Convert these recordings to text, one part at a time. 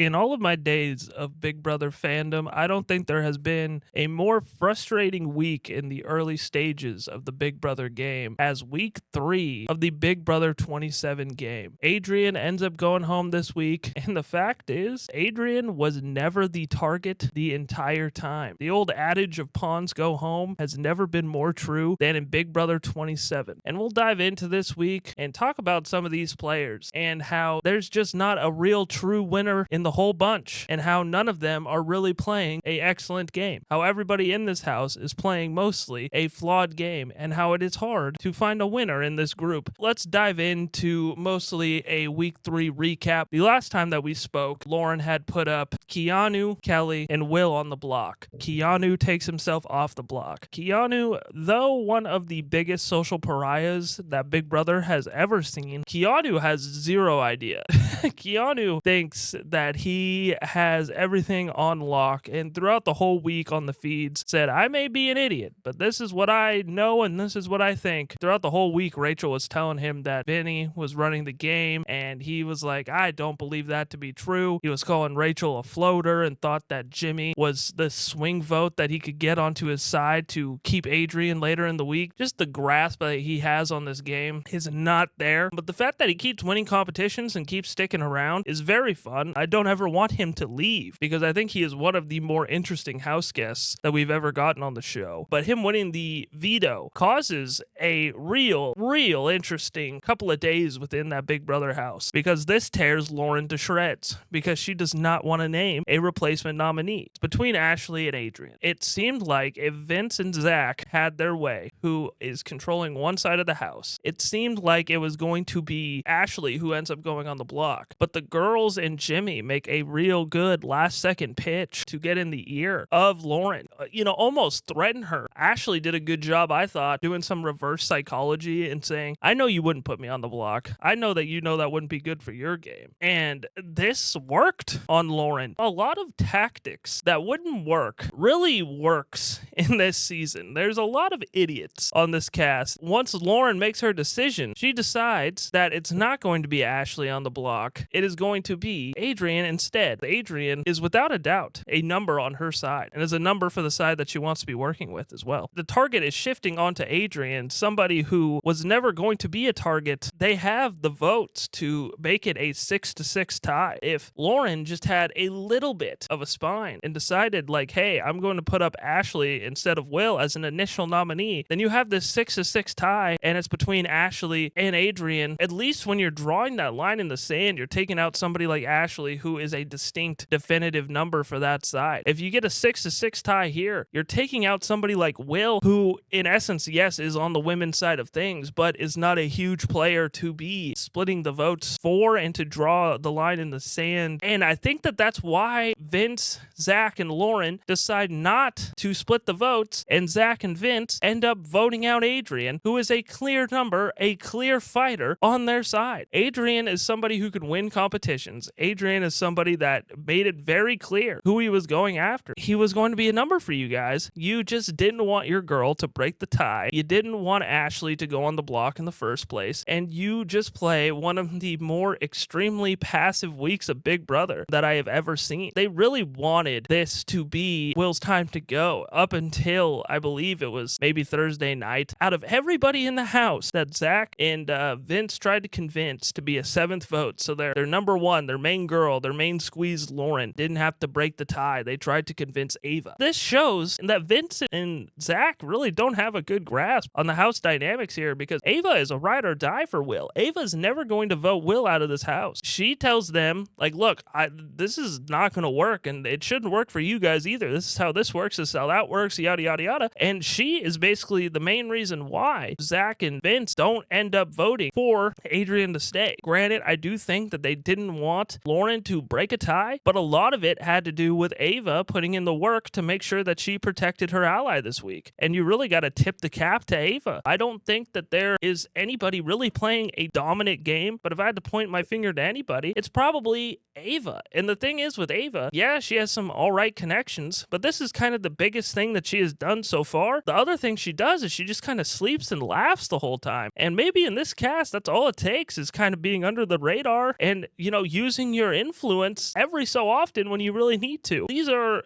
In all of my days of Big Brother fandom, I don't think there has been a more frustrating week in the early stages of the Big Brother game as week 3 of the Big Brother 27 game. Adrian ends up going home this week, and the fact is, Adrian was never the target the entire time. The old adage of pawns go home has never been more true than in Big Brother 27. And we'll dive into this week and talk about some of these players and how there's just not a real true winner in the whole bunch, and how none of them are really playing a excellent game. How everybody in this house is playing mostly a flawed game, and how it is hard to find a winner in this group. Let's dive into mostly a week 3 recap. The last time that we spoke, Luaren had put up Keanu, Kelley, and Will on the block. Keanu takes himself off the block. Keanu, though one of the biggest social pariahs that Big Brother has ever seen, Keanu has zero idea. Keanu thinks that he has everything on lock, and throughout the whole week on the feeds said, I may be an idiot, but this is what I know and this is what I think. Throughout the whole week, Rachel was telling him that Vinny was running the game, and he was like, I don't believe that to be true. He was calling Rachel a floater and thought that Jimmy was the swing vote that he could get onto his side to keep Adrian later in the week. Just the grasp that he has on this game is not there, but the fact that he keeps winning competitions and keeps sticking around is very fun. I don't ever want him to leave because I think he is one of the more interesting house guests that we've ever gotten on the show. But him winning the veto causes a real interesting couple of days within that Big Brother house, because this tears Luaren to shreds because she does not want to name a replacement nominee. It's between Ashley and Adrian. It seemed like if Vince and Zack had their way, who is controlling one side of the house, it seemed like it was going to be Ashley who ends up going on the block. But the girls and Jimmy make a real good last second pitch to get in the ear of Luaren, almost threaten her. Ashley did a good job, I thought, doing some reverse psychology and saying, I know you wouldn't put me on the block. I know that you know that wouldn't be good for your game. And this worked on Luaren. A lot of tactics that wouldn't work really works in this season. There's a lot of idiots on this cast. Once Luaren makes her decision, she decides that it's not going to be Ashley on the block. It is going to be Adrian instead. Adrian is without a doubt a number on her side, and is a number for the side that she wants to be working with as well. The target is shifting onto Adrian, somebody who was never going to be a target. They have the votes to make it a 6-6 tie. If Luaren just had a little bit of a spine and decided like, hey, I'm going to put up Ashley instead of Will as an initial nominee, then you have this 6-6 tie, and it's between Ashley and Adrian. At least when you're drawing that line in the sand, you're taking out somebody like Ashley, who is a distinct, definitive number for that side. If you get a 6-6 tie here, you're taking out somebody like Will, who in essence, yes, is on the women's side of things, but is not a huge player to be splitting the votes for and to draw the line in the sand. And I think that that's why Vince, Zack, and Luaren decide not to split the votes, and Zack and Vince end up voting out Adrian, who is a clear number, a clear fighter on their side. Adrian is somebody who could win competitions. Adrian is somebody that made it very clear who he was going after. He was going to be a number for you guys. You just didn't want your girl to break the tie. You didn't want Ashley to go on the block in the first place, and you just play one of the more extremely passive weeks of Big Brother that I have ever seen. They really wanted this to be Will's time to go up until I believe it was maybe Thursday night. Out of everybody in the house that Zack and Vince tried to convince to be a 7th vote, so their number one, their main girl, their main squeeze, Luaren, didn't have to break the tie. They tried to convince Ava. This shows that Vince and Zack really don't have a good grasp on the house dynamics here, because Ava is a ride or die for Will. Ava's never going to vote Will out of this house. She tells them, like, look, this is not going to work, and it shouldn't work for you guys either. This is how this works. This is how that works, yada, yada, yada. And she is basically the main reason why Zack and Vince don't end up voting for Adrian to stay. Granted, I do think that they didn't want Luaren to break a tie, but a lot of it had to do with Ava putting in the work to make sure that she protected her ally this week. And you really got to tip the cap to Ava. I don't think that there is anybody really playing a dominant game, but if I had to point my finger to anybody, it's probably Ava. And the thing is with Ava, yeah, she has some all right connections, but this is kind of the biggest thing that she has done so far. The other thing she does is she just kind of sleeps and laughs the whole time. And maybe in this cast, that's all it takes, is kind of being under the radar and, using your influence influence every so often when you really need to. These are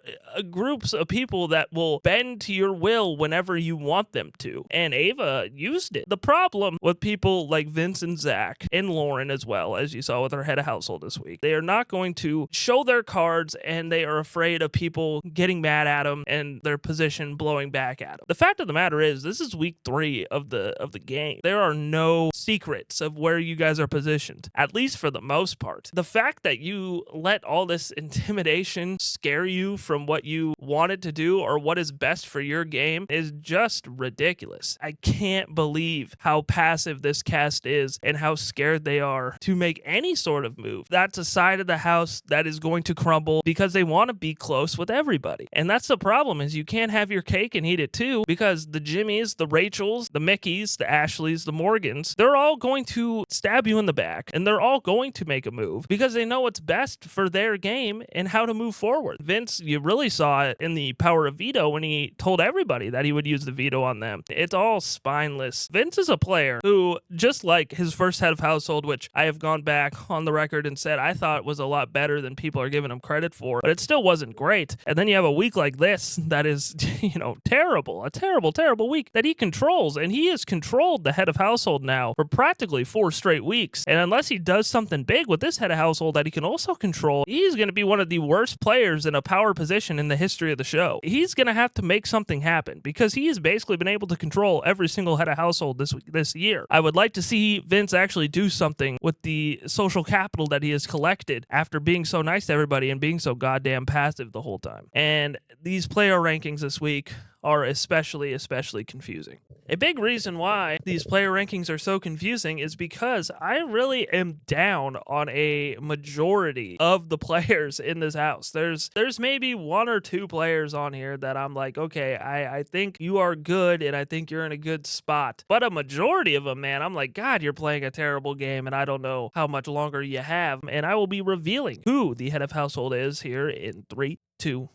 groups of people that will bend to your will whenever you want them to. And Ava used it. The problem with people like Vince and Zack and Luaren as well, as you saw with our head of household this week, they are not going to show their cards, and they are afraid of people getting mad at them and their position blowing back at them. The fact of the matter is, this is week 3 of the game. There are no secrets of where you guys are positioned, at least for the most part. The fact that you let all this intimidation scare you from what you wanted to do or what is best for your game is just ridiculous. I can't believe how passive this cast is and how scared they are to make any sort of move. That's a side of the house that is going to crumble because they want to be close with everybody. And that's the problem, is you can't have your cake and eat it too, because the Jimmys, the Rachels, the Mickeys, the Ashleys, the Morgans, they're all going to stab you in the back, and they're all going to make a move because they know what's best for their game and how to move forward. Vince, you really saw it in the power of veto when he told everybody that he would use the veto on them. It's all spineless. Vince is a player who, just like his first head of household, which I have gone back on the record and said I thought was a lot better than people are giving him credit for, but it still wasn't great. And then you have a week like this that is, terrible. A terrible, terrible week that he controls. And he has controlled the head of household now for practically 4 straight weeks. And unless he does something big with this head of household that he can also control, he's going to be one of the worst players in a power position in the history of the show. He's going to have to make something happen because he has basically been able to control every single head of household this year. I would like to see Vince actually do something with the social capital that he has collected after being so nice to everybody and being so goddamn passive the whole time. And these player rankings this week are especially confusing. A big reason why these player rankings are so confusing is because I really am down on a majority of the players in this house. There's maybe 1 or 2 players on here that I'm like, okay, I think you are good and I think you're in a good spot. But a majority of them, man, I'm like, God, you're playing a terrible game and I don't know how much longer you have. And I will be revealing who the head of household is here in 3, 2,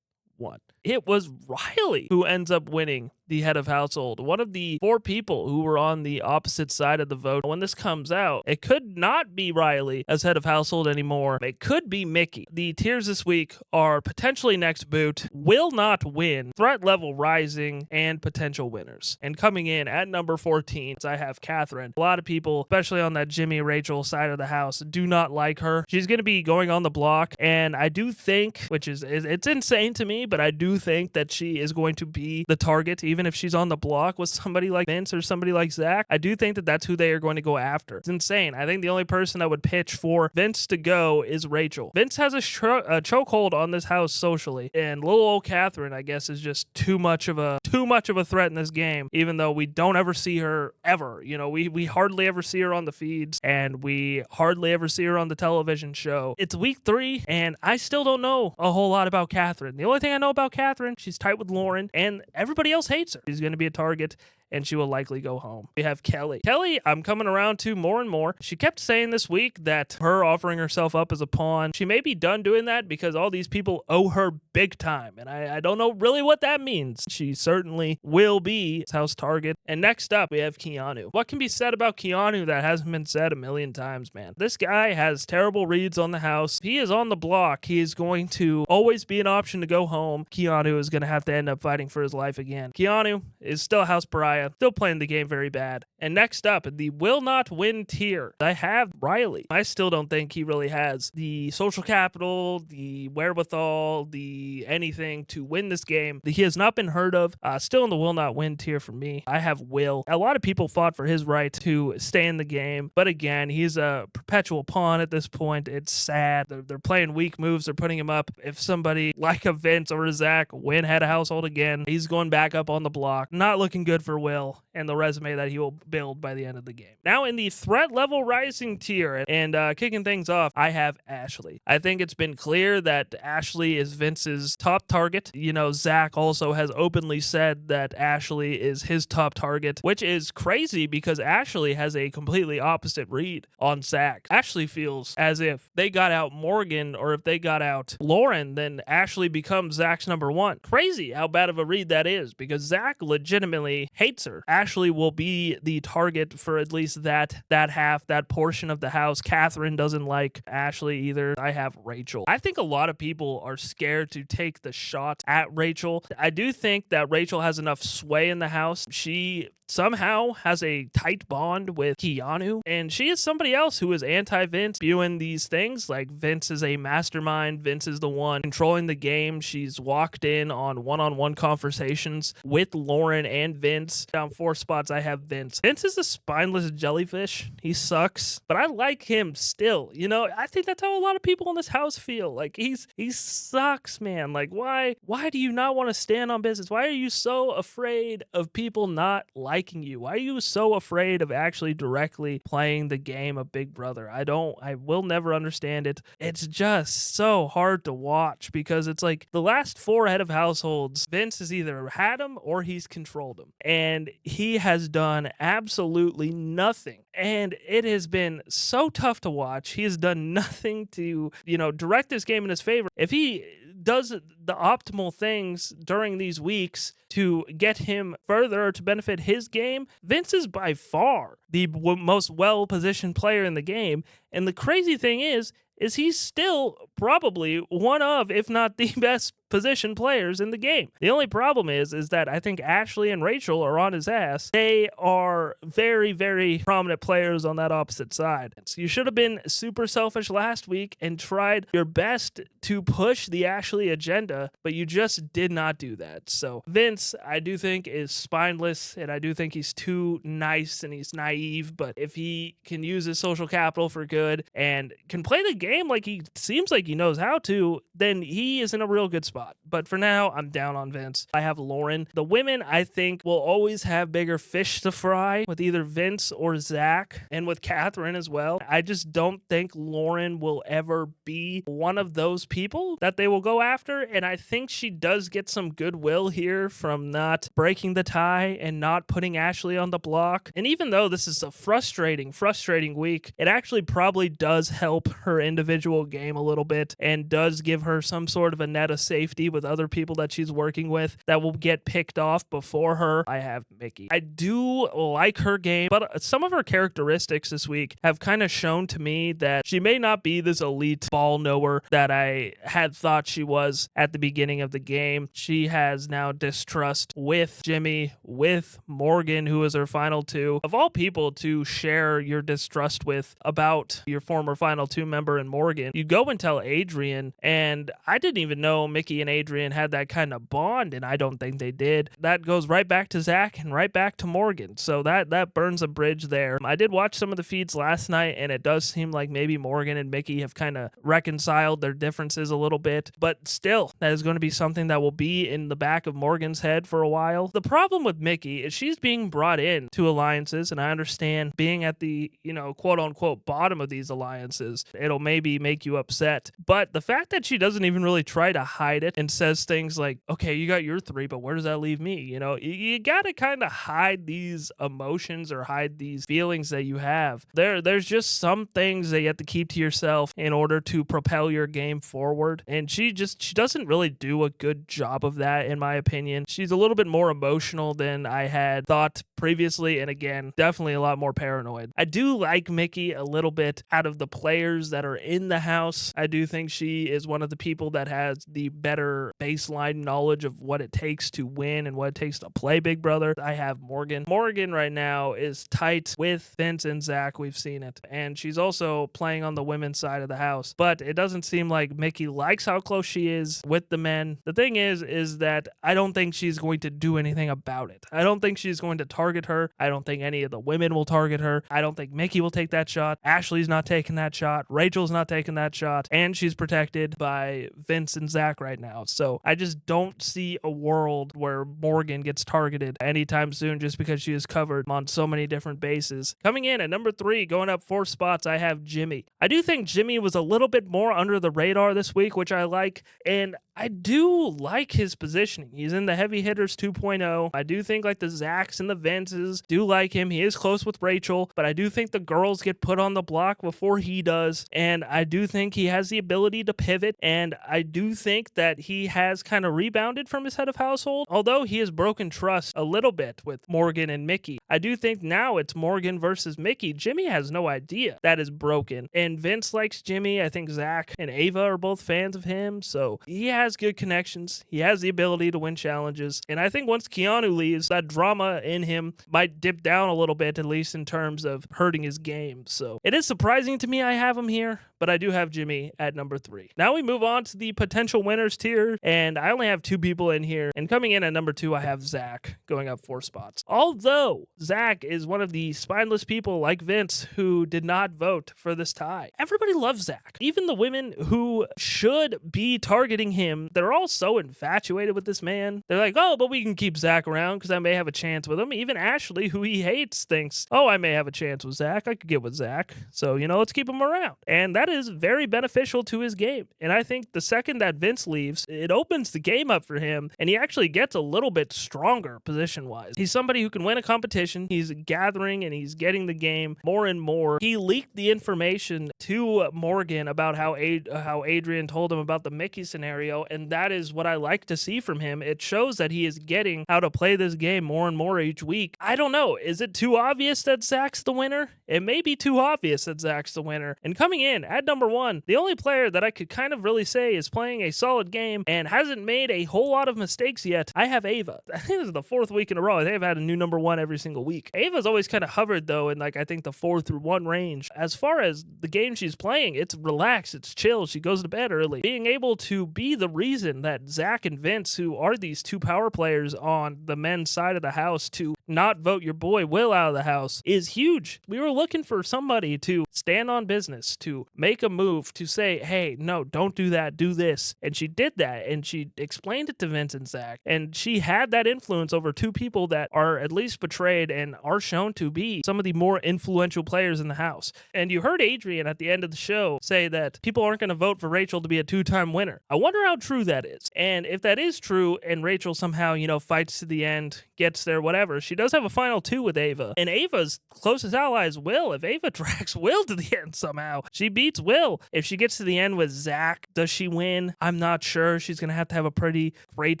1. It was Rylie who ends up winning the head of household. One of the 4 people who were on the opposite side of the vote. When this comes out, it could not be Rylie as head of household anymore. It could be Mickey. The tiers this week are potentially next boot, will not win, threat level rising, and potential winners. And coming in at number 14, I have Katherine. A lot of people, especially on that Jimmy Rachel side of the house, do not like her. She's going to be going on the block, and I do think, which is it's insane to me, but I do think that she is going to be the target, even if she's on the block with somebody like Vince or somebody like Zack. I do think that that's who they are going to go after. It's insane. I think the only person that would pitch for Vince to go is Rachel. Vince has a chokehold on this house socially, and little old Katherine, I guess, is just too much of a threat in this game, even though we don't ever see her ever. We hardly ever see her on the feeds, and we hardly ever see her on the television show. It's week 3, and I still don't know a whole lot about Katherine. The only thing I know about Katherine, she's tight with Luaren, and everybody else hates her. She's going to be a target, and she will likely go home. We have Kelley. Kelley, I'm coming around to more and more. She kept saying this week that her offering herself up as a pawn, she may be done doing that because all these people owe her big time, and I don't know really what that means. She certainly will be house target. And next up, we have Keanu. What can be said about Keanu that hasn't been said a million times, man? This guy has terrible reads on the house. He is on the block. He is going to always be an option to go home. Keanu is going to have to end up fighting for his life again. Keanu is still a house pariah, still playing the game very bad. And next up, in the will not win tier, I have Rylie. I still don't think he really has the social capital, the wherewithal, the anything to win this game. He has not been heard of. Still in the will not win tier for me. I have Will. A lot of people fought for his right to stay in the game, but again, he's a perpetual pawn at this point. It's sad. They're playing weak moves. They're putting him up. If somebody like a Vince or a Zack win head of household again, he's going back up on the block. Not looking good for Will and the resume that he will build by the end of the game. Now in the threat level rising tier, and kicking things off, I have Ashley. I think it's been clear that Ashley is Vince's top target. Zack also has openly said that Ashley is his top target, which is crazy because Ashley has a completely opposite read on Zack. Ashley feels as if they got out Morgan or if they got out Luaren, then Ashley becomes Zack's number 1. Crazy how bad of a read that is, because Zack legitimately hates hates her. Ashley will be the target for at least that half, that portion of the house. Katherine doesn't like Ashley either. I have Rachel. I think a lot of people are scared to take the shot at Rachel. I do think that Rachel has enough sway in the house. She somehow has a tight bond with Keanu, and she is somebody else who is anti-Vince, spewing these things like Vince is a mastermind, Vince is the one controlling the game. She's walked in on one-on-one conversations with Luaren and Vince. Down 4 spots, I have Vince. Vince is a spineless jellyfish. He sucks, but I like him still. You know, I think that's how a lot of people in this house feel. Like, he sucks, man. Like, why do you not want to stand on business? Why are you so afraid of people not liking you? Why are you so afraid of actually directly playing the game of Big Brother? I will never understand it. It's just so hard to watch because it's like the last 4 head of households, Vince has either had them or he's controlled them. And he has done absolutely nothing. And it has been so tough to watch. He has done nothing to, direct this game in his favor. If he does the optimal things during these weeks to get him further or to benefit his game, Vince is by far the most well-positioned player in the game. And the crazy thing is he's still probably one of, if not the best positioned players in the game. The only problem is that I think Ashley and Rachel are on his ass. They are very, very prominent players on that opposite side. So you should have been super selfish last week and tried your best to push the Ashley agenda, but you just did not do that. So Vince, I do think, is spineless, and I do think he's too nice and he's naive, but if he can use his social capital for good and can play the game like he seems like he knows how to, then he is in a real good spot. But for now, I'm down on Vince. I have Luaren. The women, I think, will always have bigger fish to fry with either Vince or Zack, and with Katherine as well. I just don't think Luaren will ever be one of those people that they will go after, and I think she does get some goodwill here from not breaking the tie and not putting Ashley on the block. And even though this is a frustrating week, it actually probably does help her individual game a little bit and does give her some sort of a net of safety with other people that she's working with that will get picked off before her. I have Mickey. I do like her game, but some of her characteristics this week have kind of shown to me that she may not be this elite ball knower that I had thought she was at the beginning of the game. She has now distrust with Jimmy, with Morgan, who is her final 2. Of all people to share your distrust with about your former final 2 member in Morgan, you go and tell Adrian, and I didn't even know Mickey and Adrian had that kind of bond, and I don't think they did. That goes right back to Zack and right back to Morgan, so that burns a bridge there. I did watch some of the feeds last night, and it does seem like maybe Morgan and Mickey have kind of reconciled their differences a little bit, but still, that is going to be something that will be in the back of Morgan's head for a while. The problem with Mickey is she's being brought in to alliances, and I understand being at the, quote-unquote bottom of these alliances, it'll maybe make you upset, but the fact that she doesn't even really try to hide it and says things like, okay, you got your 3, but where does that leave me? You gotta kind of hide these emotions or hide these feelings that you have. There's just some things that you have to keep to yourself in order to propel your game forward, and she doesn't really do a good job of that, in my opinion. She's a little bit more emotional than I had thought previously, and again, definitely a lot more paranoid. I do like Mickey a little bit out of the players that are in the house. I do think she is one of the people that has the better baseline knowledge of what it takes to win and what it takes to play Big Brother. I have Morgan. Morgan right now is tight with Vince and Zack. We've seen it. And she's also playing on the women's side of the house. But it doesn't seem like Mickey likes how close she is with the men. The thing is that I don't think she's going to do anything about it. I don't think she's going to target her. I don't think any of the women will target her. I don't think Mickey will take that shot. Ashley's not taking that shot. Rachel's not taking that shot. And she's protected by Vince and Zack right now. So I just don't see a world where Morgan gets targeted anytime soon just because she is covered on so many different bases. Coming in at number 3, going up 4 spots, I have Jimmy. I do think Jimmy was a little bit more under the radar this week, which I like, and I do like his positioning. He's in the Heavy Hitters 2.0. I do think like the Zacks and the Vinces do like him. He is close with Rachel, but I do think the girls get put on the block before he does. And I do think he has the ability to pivot. And I do think that he has kind of rebounded from his head of household. Although he has broken trust a little bit with Morgan and Mickey, I do think now it's Morgan versus Mickey. Jimmy has no idea that is broken. And Vince likes Jimmy. I think Zack and Ava are both fans of him. So he has good connections. He has the ability to win challenges. And I think once Keanu leaves, that drama in him might dip down a little bit, at least in terms of hurting his game. So it is surprising to me I have him here, but I do have Jimmy at number 3. Now we move on to the potential winners tier, and I only have 2 people in here. And coming in at number 2, I have Zack, going up 4 spots. Although Zack is one of the spineless people like Vince who did not vote for this tie. Everybody loves Zack. Even the women who should be targeting him, they're all so infatuated with this man. They're like, oh, but we can keep Zack around because I may have a chance with him. Even Ashley, who he hates, thinks, oh, I may have a chance with Zack. I could get with Zack. So, let's keep him around. And that is very beneficial to his game. And I think the second that Vince leaves, it opens the game up for him, and he actually gets a little bit stronger position-wise. He's somebody who can win a competition. He's gathering and he's getting the game more and more. He leaked the information to Morgan about how Adrian told him about the Mickey scenario, and that is what I like to see from him. It shows that he is getting how to play this game more and more each week. I don't know. Is it too obvious that Zack's the winner? It may be too obvious that Zack's the winner. And coming in at number 1, the only player that I could kind of really say is playing a solid game and hasn't made a whole lot of mistakes yet, I have Ava. I think this is the 4th week in a row. They've had a new number 1 every single week. Ava's always kind of hovered, though, in I think the 4 through 1 range. As far as the game she's playing, it's relaxed, it's chill, she goes to bed early. Being able to be the reason that Zack and Vince, who are these 2 power players on the men's side of the house, to not vote your boy Will out of the house is huge. We were looking for somebody to stand on business, to make a move, to say, hey, no, don't do that, do this. And she did that, and she explained it to Vince and Zack, and she had that influence over 2 people that are at least portrayed and are shown to be some of the more influential players in the house. And you heard Adrian at the end of the show say that people aren't going to vote for Rachel to be a 2-time winner. I wonder how true that is. And if that is true, and Rachel somehow, fights to the end, gets there, whatever, she does have a final 2 with Ava. And Ava's closest ally is Will. If Ava drags Will to the end somehow, she beats Will. If she gets to the end with Zack, does she win? I'm not sure. She's going to have a pretty great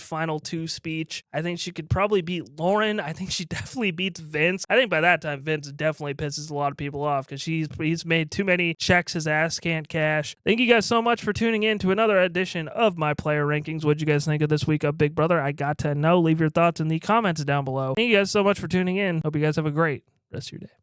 final 2 speech. I think she could probably beat Luaren. I think she definitely beats Vince. I think by that time, Vince definitely pisses a lot of people off because he's made too many checks his ass can't cash. Thank you guys so much for tuning in to another edition of my player rankings. What'd you guys think of this week of Big Brother? I got to know. Leave your thoughts in the comments down below. Thank you guys so much for tuning in. Hope you guys have a great rest of your day.